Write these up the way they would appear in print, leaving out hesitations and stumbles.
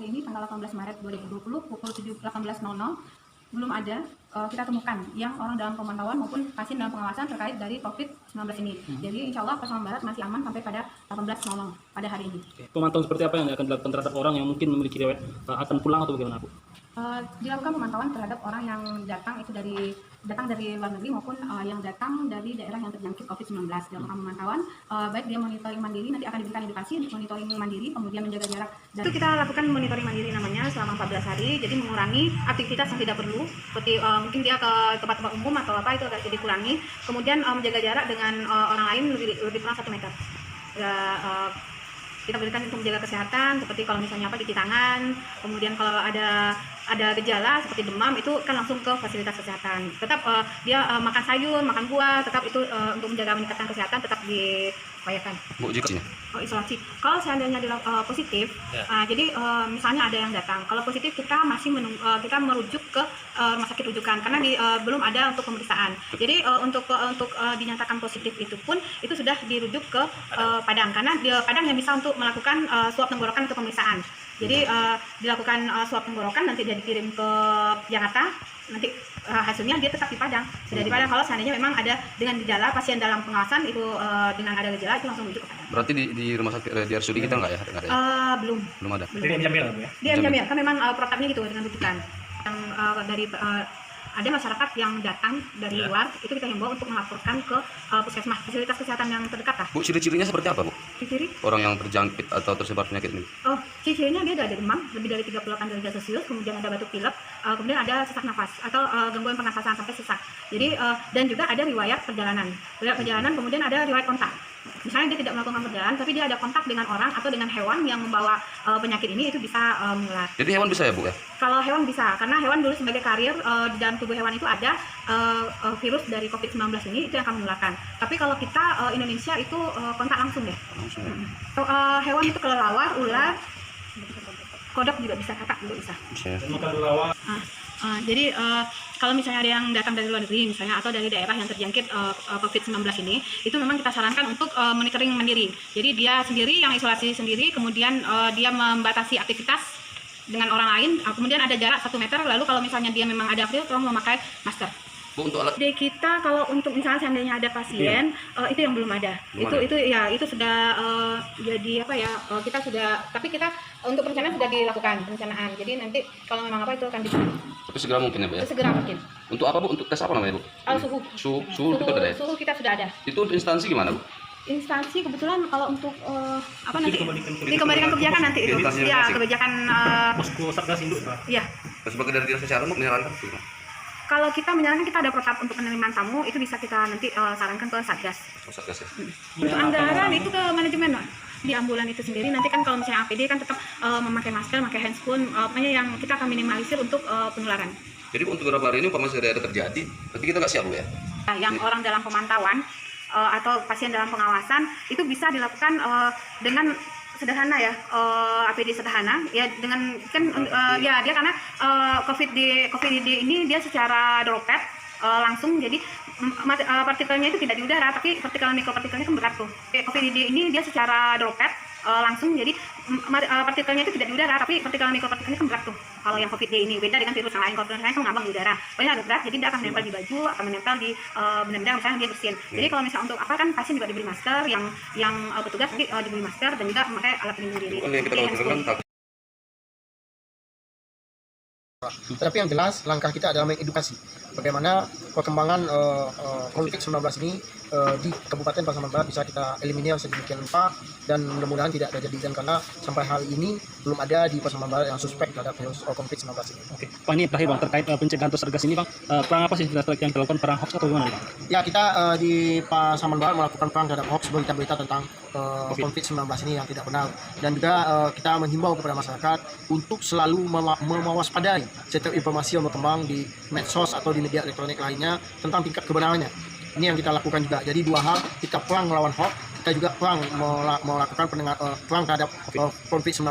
hari ini tanggal 18 Maret 2020 pukul 18.00 belum ada kita temukan yang orang dalam pemantauan maupun pasien dalam pengawasan terkait dari COVID-19 ini. Jadi insya Allah Pasaman Barat masih aman sampai pada 18.00 pada hari ini. Pemantauan seperti apa yang akan dilakukan terhadap orang yang mungkin memiliki riwayat akan pulang atau bagaimana, Bu? Dilakukan pemantauan terhadap orang yang datang itu datang dari luar negeri maupun yang datang dari daerah yang terjangkit COVID-19. Dilakukan pemantauan, baik dia monitoring mandiri, nanti akan diberikan edukasi untuk monitoring mandiri, kemudian menjaga jarak. Dan itu kita lakukan monitoring mandiri namanya selama 14 hari, jadi mengurangi aktivitas yang tidak perlu, seperti mungkin dia ke tempat-tempat umum atau apa itu agak dikurangi. Kemudian menjaga jarak dengan orang lain lebih kurang 1 meter. Kita berikan untuk menjaga kesehatan, seperti kalau misalnya cuci tangan, kemudian kalau ada gejala seperti demam itu kan langsung ke fasilitas kesehatan. Tetap dia makan sayur, makan buah, tetap itu untuk meningkatkan kesehatan tetap diupayakan. Bu, jika isolasi. Kalau seandainya positif, jadi misalnya ada yang datang, kalau positif kita masih kita merujuk ke rumah sakit rujukan karena belum ada untuk pemeriksaan. Jadi untuk dinyatakan positif itu pun itu sudah dirujuk ke Padang karena Padang yang bisa untuk melakukan swab tenggorokan untuk pemeriksaan. Jadi dilakukan swab tenggorokan, nanti dia dikirim ke Jakarta, nanti hasilnya dia tetap di Padang. Sudah di Padang. Kalau seandainya memang ada dengan gejala pasien dalam pengawasan itu dengan ada gejala itu langsung menuju ke Padang. Berarti di rumah sakit di RSUD kita nggak ya? Belum ada. Di M Jamil ya? Di M Jamil kan memang protapnya gitu dengan rujukan. Yang dari ada masyarakat yang datang dari luar, itu kita himbau untuk melaporkan ke puskesmas, fasilitas kesehatan yang terdekat lah. Bu, ciri-cirinya seperti apa, Bu? Ciri? Orang yang terjangkit atau tersebar penyakit ini? Ciri-cirinya dia ada demam lebih dari 38 derajat Celcius, kemudian ada batuk pilek, kemudian ada sesak nafas atau gangguan pernafasan sampai sesak. Jadi dan juga ada riwayat perjalanan. Kemudian ada riwayat kontak. Misalnya dia tidak melakukan perjalanan, tapi dia ada kontak dengan orang atau dengan hewan yang membawa penyakit ini, itu bisa menular. Jadi hewan bisa ya, Bu ya? Kalau hewan bisa, karena hewan dulu sebagai karier di dalam tubuh hewan itu ada virus dari COVID-19 ini, itu yang akan menularkan. Tapi kalau kita Indonesia itu kontak langsung deh. Hewan itu kelelawar, ular, kodok juga bisa, kakak juga bisa. Jadi kalau misalnya ada yang datang dari luar negeri misalnya atau dari daerah yang terjangkit COVID-19 ini, itu memang kita sarankan untuk monitoring mandiri. Jadi dia sendiri yang isolasi sendiri, kemudian dia membatasi aktivitas dengan orang lain, kemudian ada jarak 1 meter, lalu kalau misalnya dia memang ada virus, tolong memakai masker. Bu, untuk alat Jadi kita kalau untuk misalnya seandainya ada pasien itu yang belum ada. Itu sudah jadi apa ya, kita sudah, tapi kita untuk perencanaan sudah dilakukan perencanaan. Jadi nanti kalau memang apa itu akan tapi segera mungkin ya, Bu ya? segera mungkin. Untuk apa, Bu? Untuk tes apa namanya, Bu? Suhu itu ada ya? Suhu kita sudah ada. Itu untuk instansi gimana, Bu? Instansi kebetulan kalau untuk dikembalikan kebijakan nanti itu. Ya, kebijakan posko Satgas Induk, Pak. Iya. Sebagai dari dinas kesehatan menyarankan itu. Kalau kita menyarankan, kita ada protap untuk penerimaan tamu, itu bisa kita nanti sarankan ke Satgas. Satgas ya? Untuk anggaran itu ke manajemen, Pak. Di ambulan itu sendiri, nanti kan kalau misalnya APD kan tetap memakai masker, memakai handscoon, makanya yang kita akan minimalisir untuk penularan. Jadi untuk beberapa hari ini umpamanya sudah ada terjadi, berarti kita nggak siap, Bu ya? Yang orang dalam pemantauan atau pasien dalam pengawasan itu bisa dilakukan dengan sederhana ya, APD sederhana ya, dengan kan ya dia karena COVID ini dia secara droplet langsung, jadi partikelnya itu tidak di udara, tapi partikel mikropartikelnya kan berat tuh. COVID ini dia secara droplet langsung, jadi partikelnya itu tidak di udara, tapi partikel mikropartikelnya kan berat tuh. Kalau yang COVID ini beda dengan virus yang lain, kalau virus lain kan ngambang di udara, pokoknya agak berat, jadi dia akan menempel di baju, akan menempel di benda-benda misalnya dia bersin. Jadi kalau misalnya untuk apa kan pasien juga diberi masker, yang petugas nanti diberi masker dan juga memakai alat pelindung diri. Tetapi yang jelas langkah kita adalah mengedukasi bagaimana perkembangan COVID-19 ini di Kabupaten Pasaman Barat bisa kita eliminir sedemikian rupa, dan mudah-mudahan tidak terjadi, dan karena sampai hari ini belum ada di Pasaman Barat yang suspek terhadap virus COVID-19 ini. Oke, Pak, ini terakhir Bang, terkait pencegahan atau Satgas ini Bang, perang apa sih yang dilakukan, perang hoax atau gimana Bang? Ya, kita di Pasaman Barat melakukan perang terhadap hoax, berita-berita tentang COVID-19 ini yang tidak benar, dan juga kita menghimbau kepada masyarakat untuk selalu mewaspadai setiap informasi yang berkembang di medsos atau di media elektronik lainnya tentang tingkat kebenarannya. Ini yang kita lakukan juga. Jadi dua hal, kita perang melawan hoax, kita juga perang melakukan perang terhadap COVID-19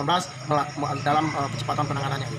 dalam percepatan penanganannya.